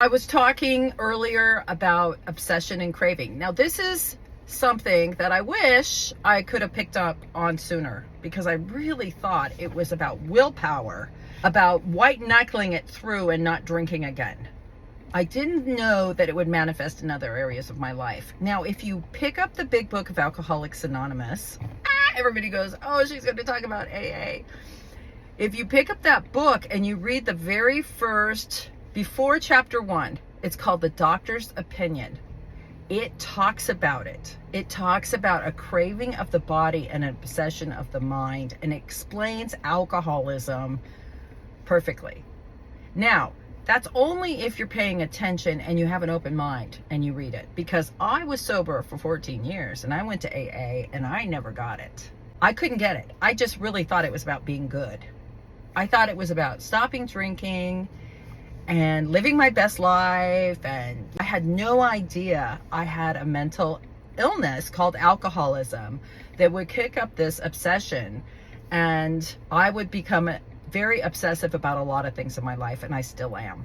I was talking earlier about obsession and craving. Now, this is something that I wish I could have picked up on sooner, because I really thought it was about willpower, about white knuckling it through and not drinking again. I didn't know that it would manifest in other areas of my life. Now, if you pick up the big book of Alcoholics Anonymous, everybody goes, oh, she's going to talk about AA. If you pick up that book and you read the very first, before chapter 1, it's called The Doctor's Opinion. It talks about it. It talks about a craving of the body and an obsession of the mind, and it explains alcoholism perfectly. Now, that's only if you're paying attention and you have an open mind and you read it, because I was sober for 14 years and I went to AA and I never got it. I couldn't get it. I just really thought it was about being good. I thought it was about stopping drinking and living my best life, and I had no idea I had a mental illness called alcoholism that would kick up this obsession, and I would become very obsessive about a lot of things in my life, and I still am.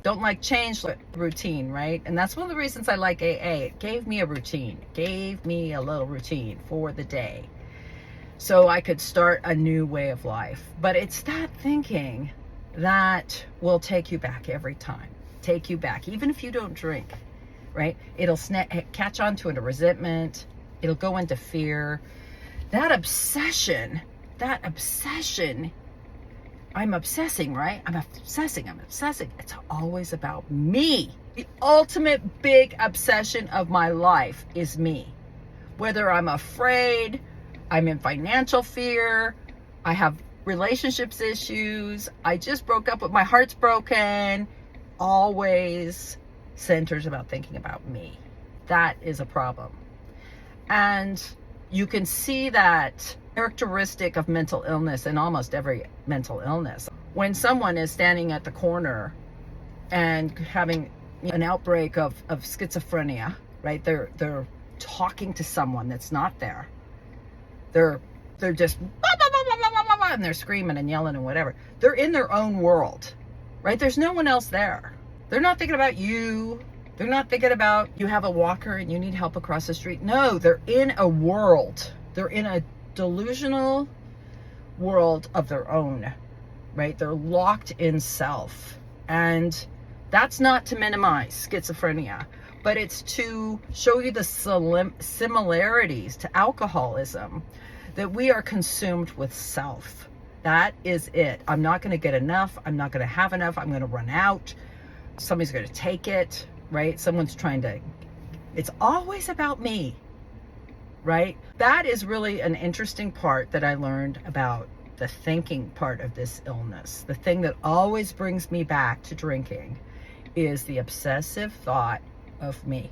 Don't like change routine, right? And that's one of the reasons I like AA. It gave me a routine, gave me a little routine for the day, so I could start a new way of life. But it's that thinking that will take you back every time. Take you back, even if you don't drink, right? It'll catch on to a resentment. It'll go into fear. That obsession, I'm obsessing, right? I'm obsessing. It's always about me. The ultimate big obsession of my life is me. Whether I'm afraid, I'm in financial fear, I have relationships issues, I just broke up, my heart's broken, always centers about thinking about me. That is a problem. And you can see that characteristic of mental illness in almost every mental illness. When someone is standing at the corner and having an outbreak of schizophrenia, right? They're talking to someone that's not there. They're just and they're screaming and yelling and whatever. They're in their own world, right? There's no one else there. They're not thinking about you. They're not thinking about you have a walker and you need help across the street. No, they're in a world. They're in a delusional world of their own, right? They're locked in self. And that's not to minimize schizophrenia, but it's to show you the similarities to alcoholism, that we are consumed with self. That is it. I'm not going to get enough. I'm not going to have enough. I'm going to run out. Somebody's going to take it, right? Someone's trying to, it's always about me, right? That is really an interesting part that I learned about the thinking part of this illness. The thing that always brings me back to drinking is the obsessive thought of me.